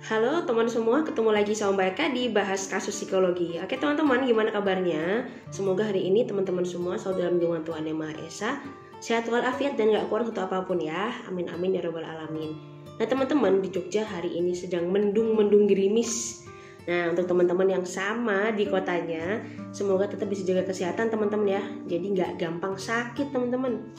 Halo teman semua, ketemu lagi sama Mbak Eka di Bahas Kasus Psikologi. Oke teman-teman, gimana kabarnya? Semoga hari ini teman-teman semua selalu dalam lindungan Tuhan Yang Maha Esa, sehat walafiat dan gak kurang satu apapun ya. Amin amin ya rabbal alamin. Nah teman-teman, di Jogja hari ini sedang mendung-mendung gerimis. Nah untuk teman-teman yang sama di kotanya, semoga tetap bisa jaga kesehatan teman-teman ya. Jadi gak gampang sakit teman-teman.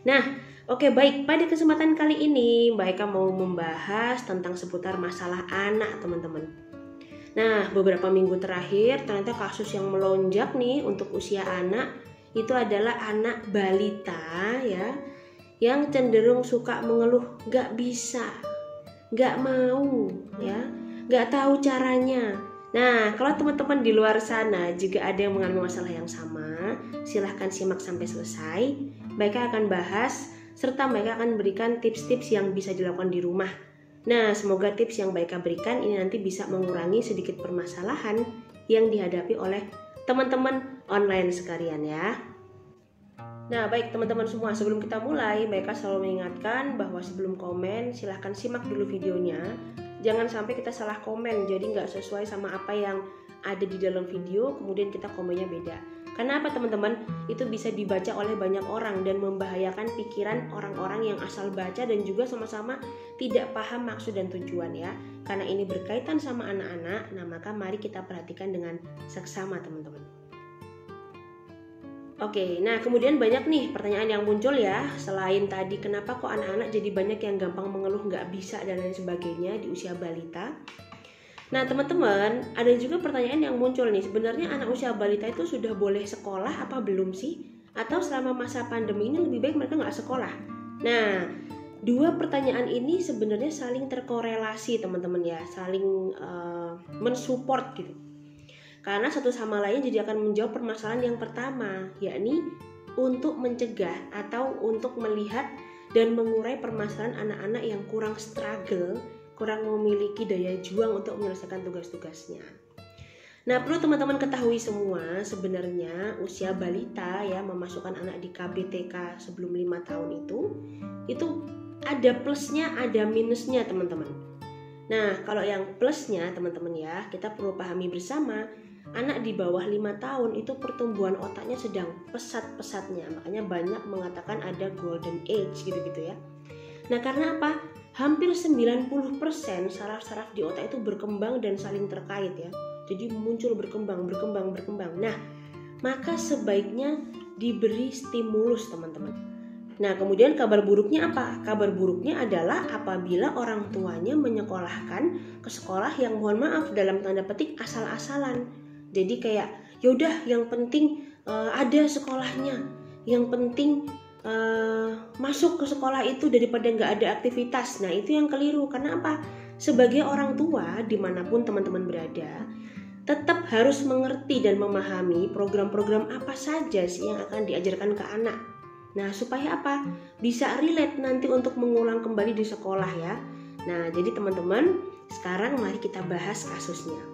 Nah, oke baik, pada kesempatan kali ini Mbak Eka mau membahas tentang seputar masalah anak teman-teman. Nah, beberapa minggu terakhir ternyata kasus yang melonjak nih untuk usia anak itu adalah anak balita ya, yang cenderung suka mengeluh gak bisa, gak mau ya, gak tahu caranya. Nah, kalau teman-teman di luar sana juga ada yang mengalami masalah yang sama, silahkan simak sampai selesai. Mereka akan bahas serta mereka akan berikan tips-tips yang bisa dilakukan di rumah. Nah, semoga tips yang mereka berikan ini nanti bisa mengurangi sedikit permasalahan yang dihadapi oleh teman-teman online sekalian ya. Nah, baik teman-teman semua, sebelum kita mulai, mereka selalu mengingatkan bahwa sebelum komen silahkan simak dulu videonya. Jangan sampai kita salah komen, jadi nggak sesuai sama apa yang ada di dalam video, kemudian kita komennya beda. Karena apa teman-teman? Itu bisa dibaca oleh banyak orang dan membahayakan pikiran orang-orang yang asal baca dan juga sama-sama tidak paham maksud dan tujuan ya. Karena ini berkaitan sama anak-anak, nah maka mari kita perhatikan dengan seksama teman-teman. Oke, nah kemudian banyak nih pertanyaan yang muncul ya. Selain tadi kenapa kok anak-anak jadi banyak yang gampang mengeluh nggak bisa dan lain sebagainya di usia balita. Nah teman-teman, ada juga pertanyaan yang muncul nih, sebenarnya anak usia balita itu sudah boleh sekolah apa belum sih? Atau selama masa pandemi ini lebih baik mereka nggak sekolah? Nah, dua pertanyaan ini sebenarnya saling terkorelasi teman-teman ya, saling mensupport gitu. Karena satu sama lain jadi akan menjawab permasalahan yang pertama, yakni untuk mencegah atau untuk melihat dan mengurai permasalahan anak-anak yang kurang struggle, kurang memiliki daya juang untuk menyelesaikan tugas-tugasnya. Nah, perlu teman-teman ketahui semua, sebenarnya usia balita ya, memasukkan anak di KBTK sebelum 5 tahun itu ada plusnya, ada minusnya teman-teman. Nah, kalau yang plusnya teman-teman ya, kita perlu pahami bersama, anak di bawah 5 tahun itu pertumbuhan otaknya sedang pesat-pesatnya. Makanya banyak mengatakan ada golden age gitu-gitu ya. Nah, karena apa? Hampir 90% saraf-saraf di otak itu berkembang dan saling terkait ya. Jadi muncul berkembang. Nah, maka sebaiknya diberi stimulus teman-teman. Nah, kemudian kabar buruknya apa? Kabar buruknya adalah apabila orang tuanya menyekolahkan ke sekolah yang mohon maaf dalam tanda petik asal-asalan. Jadi kayak yaudah yang penting ada sekolahnya, yang penting masuk ke sekolah itu daripada nggak ada aktivitas. Nah itu yang keliru. Karena apa? Sebagai orang tua dimanapun teman-teman berada, tetap harus mengerti dan memahami program-program apa saja sih yang akan diajarkan ke anak. Nah supaya apa? Bisa relate nanti untuk mengulang kembali di sekolah ya. Nah jadi teman-teman, sekarang mari kita bahas kasusnya.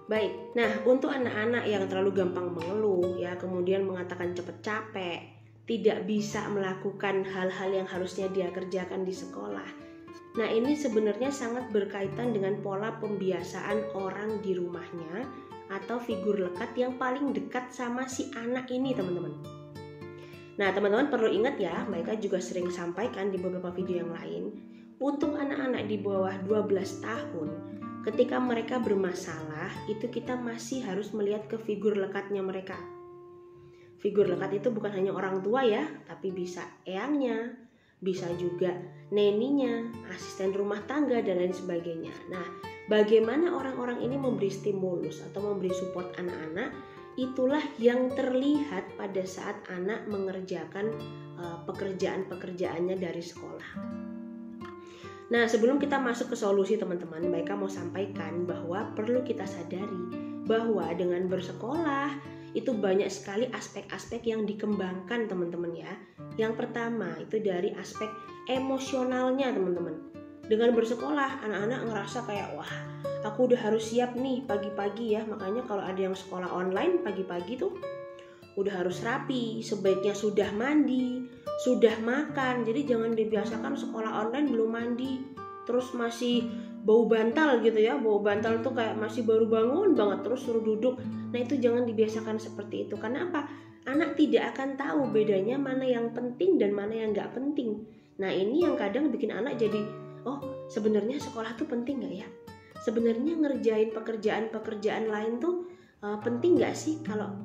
Baik, nah untuk anak-anak yang terlalu gampang mengeluh ya, kemudian mengatakan cepet capek, tidak bisa melakukan hal-hal yang harusnya dia kerjakan di sekolah. Nah ini sebenarnya sangat berkaitan dengan pola pembiasaan orang di rumahnya atau figur lekat yang paling dekat sama si anak ini teman-teman. Nah teman-teman perlu ingat ya, mereka juga sering sampaikan di beberapa video yang lain, untuk anak-anak di bawah 12 tahun, ketika mereka bermasalah, itu kita masih harus melihat ke figur lekatnya mereka. Figur lekat itu bukan hanya orang tua ya, tapi bisa eyangnya, bisa juga neninya, asisten rumah tangga, dan lain sebagainya. Nah, bagaimana orang-orang ini memberi stimulus atau memberi support anak-anak, itulah yang terlihat pada saat anak mengerjakan pekerjaan-pekerjaannya dari sekolah. Nah, sebelum kita masuk ke solusi teman-teman, mereka mau sampaikan bahwa perlu kita sadari bahwa dengan bersekolah itu banyak sekali aspek-aspek yang dikembangkan teman-teman ya. Yang pertama itu dari aspek emosionalnya teman-teman. Dengan bersekolah anak-anak ngerasa kayak wah aku udah harus siap nih pagi-pagi ya. Makanya kalau ada yang sekolah online pagi-pagi tuh udah harus rapi, sebaiknya sudah mandi, sudah makan. Jadi jangan dibiasakan sekolah online belum mandi, terus masih bau bantal gitu ya, bau bantal tuh kayak masih baru bangun banget terus suruh duduk. Nah itu jangan dibiasakan seperti itu. Karena apa? Anak tidak akan tahu bedanya mana yang penting dan mana yang nggak penting. Nah ini yang kadang bikin anak jadi, oh sebenarnya sekolah tuh penting nggak ya? Sebenarnya ngerjain pekerjaan lain tuh penting nggak sih kalau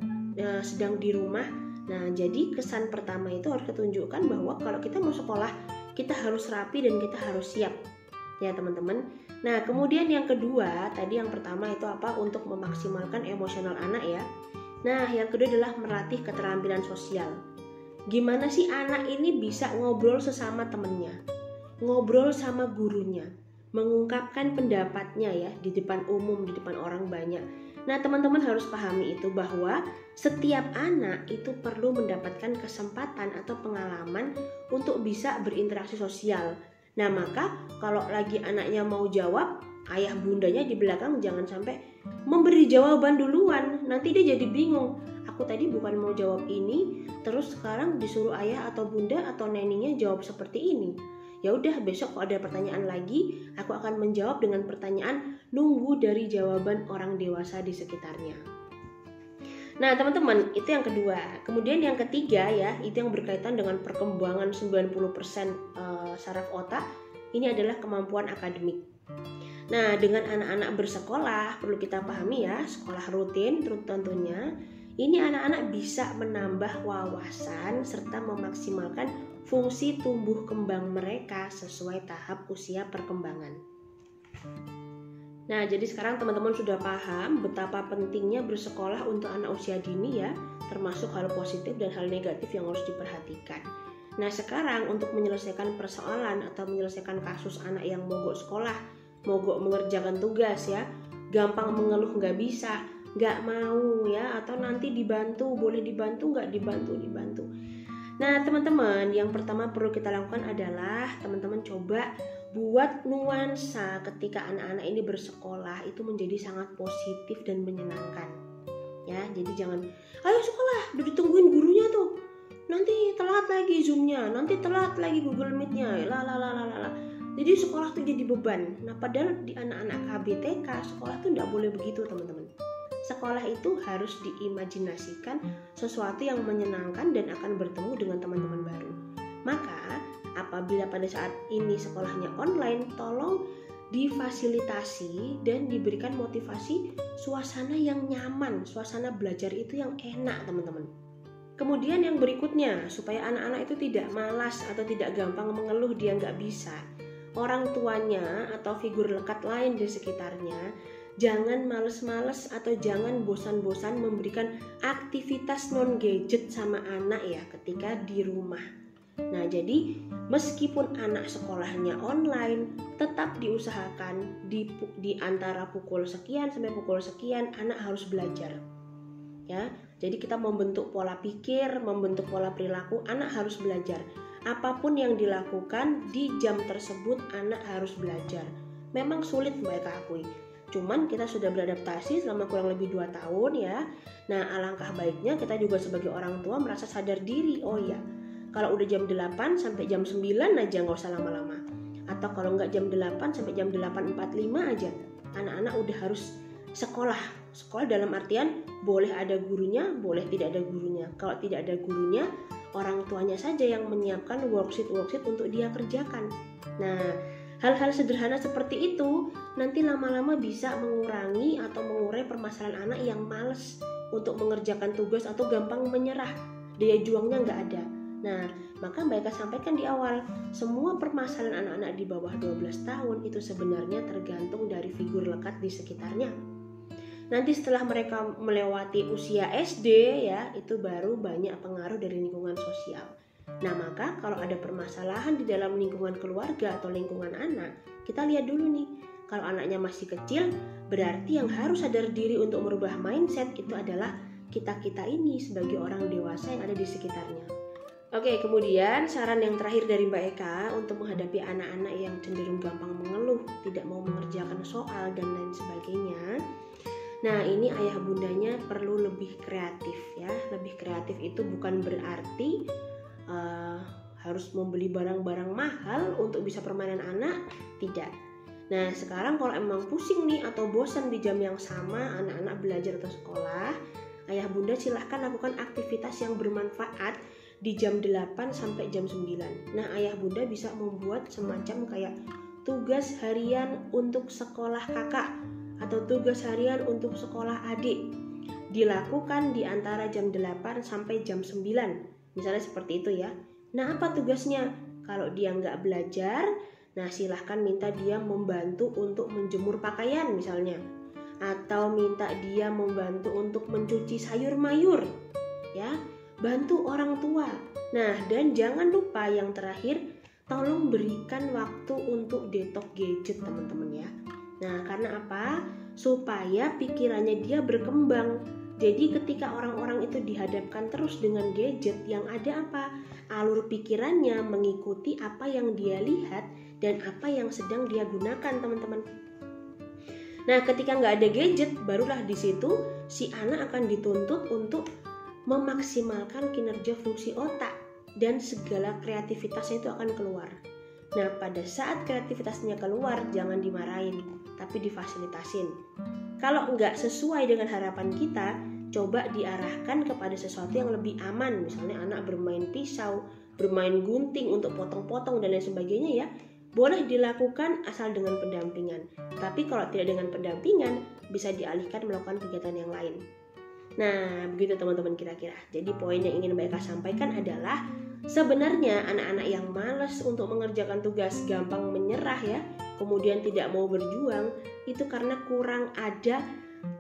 sedang di rumah? Nah jadi kesan pertama itu harus ketunjukkan bahwa kalau kita mau sekolah kita harus rapi dan kita harus siap ya teman-teman. Nah kemudian yang kedua, tadi yang pertama itu apa? Untuk memaksimalkan emosional anak ya. Nah yang kedua adalah melatih keterampilan sosial. Gimana sih anak ini bisa ngobrol sesama temennya, ngobrol sama gurunya, mengungkapkan pendapatnya ya di depan umum, di depan orang banyak. Nah teman-teman harus pahami itu bahwa setiap anak itu perlu mendapatkan kesempatan atau pengalaman untuk bisa berinteraksi sosial. Nah maka kalau lagi anaknya mau jawab, ayah bundanya di belakang jangan sampai memberi jawaban duluan. Nanti dia jadi bingung, aku tadi bukan mau jawab ini, terus sekarang disuruh ayah atau bunda atau neninya jawab seperti ini. Ya udah, besok kalau ada pertanyaan lagi, aku akan menjawab dengan pertanyaan nunggu dari jawaban orang dewasa di sekitarnya. Nah teman-teman, itu yang kedua. Kemudian yang ketiga ya, itu yang berkaitan dengan perkembangan 90% saraf otak. Ini adalah kemampuan akademik. Nah dengan anak-anak bersekolah, perlu kita pahami ya, sekolah rutin tentunya, ini anak-anak bisa menambah wawasan serta memaksimalkan fungsi tumbuh kembang mereka sesuai tahap usia perkembangan. Nah, jadi sekarang teman-teman sudah paham betapa pentingnya bersekolah untuk anak usia dini ya, termasuk hal positif dan hal negatif yang harus diperhatikan. Nah, sekarang untuk menyelesaikan persoalan atau menyelesaikan kasus anak yang mogok sekolah, mogok mengerjakan tugas ya, gampang mengeluh nggak bisa, nggak mau ya, atau nanti dibantu, boleh dibantu nggak dibantu. Nah teman-teman, yang pertama perlu kita lakukan adalah teman-teman coba buat nuansa ketika anak-anak ini bersekolah itu menjadi sangat positif dan menyenangkan ya. Jadi jangan, ayo sekolah, udah ditungguin gurunya tuh, nanti telat lagi zoomnya, nanti telat lagi Google Meet-nya, jadi sekolah tuh jadi beban. Nah padahal di anak-anak KBTK sekolah tuh nggak boleh begitu teman-teman. Sekolah itu harus diimajinasikan sesuatu yang menyenangkan dan akan bertemu dengan teman-teman baru. Maka apabila pada saat ini sekolahnya online, tolong difasilitasi dan diberikan motivasi suasana yang nyaman, suasana belajar itu yang enak teman-teman. Kemudian yang berikutnya, supaya anak-anak itu tidak malas atau tidak gampang mengeluh dia nggak bisa, orang tuanya atau figur lekat lain di sekitarnya jangan males-males atau jangan bosan-bosan memberikan aktivitas non-gadget sama anak ya ketika di rumah. Nah jadi meskipun anak sekolahnya online, tetap diusahakan di antara pukul sekian sampai pukul sekian anak harus belajar ya. Jadi kita membentuk pola pikir, membentuk pola perilaku, anak harus belajar. Apapun yang dilakukan di jam tersebut anak harus belajar. Memang sulit mereka akui, cuman kita sudah beradaptasi selama kurang lebih 2 tahun ya. Nah alangkah baiknya kita juga sebagai orang tua merasa sadar diri. Oh iya, kalau udah jam 8 sampai jam 9 aja nggak usah lama-lama. Atau kalau nggak jam 8 sampai jam 8.45 aja, anak-anak udah harus sekolah. Sekolah dalam artian boleh ada gurunya, boleh tidak ada gurunya. Kalau tidak ada gurunya, orang tuanya saja yang menyiapkan worksheet untuk dia kerjakan. Nah hal-hal sederhana seperti itu nanti lama-lama bisa mengurangi atau mengurai permasalahan anak yang malas untuk mengerjakan tugas atau gampang menyerah, daya juangnya nggak ada. Nah, maka mereka sampaikan di awal, semua permasalahan anak-anak di bawah 12 tahun itu sebenarnya tergantung dari figur lekat di sekitarnya. Nanti setelah mereka melewati usia SD ya, itu baru banyak pengaruh dari lingkungan sosial. Nah maka kalau ada permasalahan di dalam lingkungan keluarga atau lingkungan anak, kita lihat dulu nih, kalau anaknya masih kecil, berarti yang harus sadar diri untuk merubah mindset itu adalah kita-kita ini sebagai orang dewasa yang ada di sekitarnya. Oke, kemudian saran yang terakhir dari Mbak Eka untuk menghadapi anak-anak yang cenderung gampang mengeluh, tidak mau mengerjakan soal dan lain sebagainya. Nah ini ayah bundanya perlu lebih kreatif ya. Lebih kreatif itu bukan berarti harus membeli barang-barang mahal untuk bisa permainan anak? Tidak. Nah, sekarang kalau emang pusing nih atau bosan di jam yang sama anak-anak belajar atau sekolah, ayah bunda silahkan lakukan aktivitas yang bermanfaat di jam 8 sampai jam 9. Nah, ayah bunda bisa membuat semacam kayak tugas harian untuk sekolah kakak atau tugas harian untuk sekolah adik. Dilakukan di antara jam 8 sampai jam 9. Misalnya seperti itu ya. Nah, apa tugasnya? Kalau dia nggak belajar, nah silahkan minta dia membantu untuk menjemur pakaian misalnya. Atau minta dia membantu untuk mencuci sayur mayur. Ya, bantu orang tua. Nah, dan jangan lupa yang terakhir, tolong berikan waktu untuk detox gadget teman-teman ya. Nah, karena apa? Supaya pikirannya dia berkembang. Jadi ketika orang-orang itu dihadapkan terus dengan gadget, yang ada apa? Alur pikirannya mengikuti apa yang dia lihat dan apa yang sedang dia gunakan teman-teman. Nah, ketika nggak ada gadget, barulah di situ si anak akan dituntut untuk memaksimalkan kinerja fungsi otak dan segala kreativitasnya itu akan keluar. Nah, pada saat kreativitasnya keluar, jangan dimarahin, tapi difasilitasin. Kalau nggak sesuai dengan harapan kita, coba diarahkan kepada sesuatu yang lebih aman. Misalnya anak bermain pisau, bermain gunting untuk potong-potong dan lain sebagainya ya. Boleh dilakukan asal dengan pendampingan. Tapi kalau tidak dengan pendampingan, bisa dialihkan melakukan kegiatan yang lain. Nah, begitu teman-teman kira-kira. Jadi poin yang ingin mereka sampaikan adalah sebenarnya anak-anak yang malas untuk mengerjakan tugas, gampang menyerah ya, kemudian tidak mau berjuang, itu karena kurang ada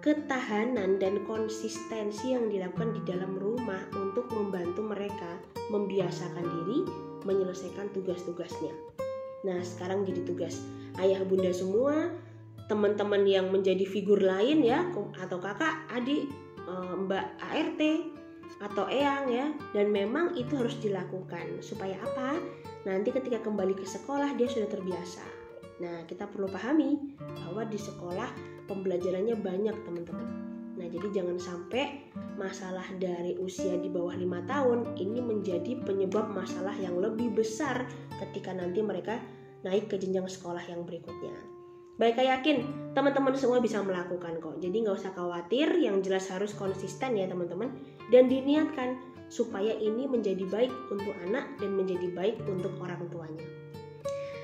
ketahanan dan konsistensi yang dilakukan di dalam rumah untuk membantu mereka membiasakan diri menyelesaikan tugas-tugasnya. Nah, sekarang jadi tugas ayah bunda semua, teman-teman yang menjadi figur lain ya, atau kakak, adik, mbak ART atau eyang ya, dan memang itu harus dilakukan supaya apa? Nanti ketika kembali ke sekolah dia sudah terbiasa. Nah, kita perlu pahami bahwa di sekolah pembelajarannya banyak teman-teman. Nah, jadi jangan sampai masalah dari usia di bawah 5 tahun ini menjadi penyebab masalah yang lebih besar ketika nanti mereka naik ke jenjang sekolah yang berikutnya. Baik, saya yakin teman-teman semua bisa melakukan kok. Jadi nggak usah khawatir, yang jelas harus konsisten ya teman-teman. Dan diniatkan supaya ini menjadi baik untuk anak dan menjadi baik untuk orang tuanya.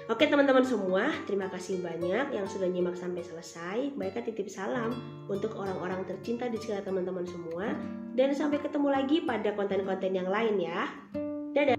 Oke teman-teman semua, terima kasih banyak yang sudah nyimak sampai selesai. Baiknya titip salam untuk orang-orang tercinta di sekitar teman-teman semua. Dan sampai ketemu lagi pada konten-konten yang lain ya. Dadah.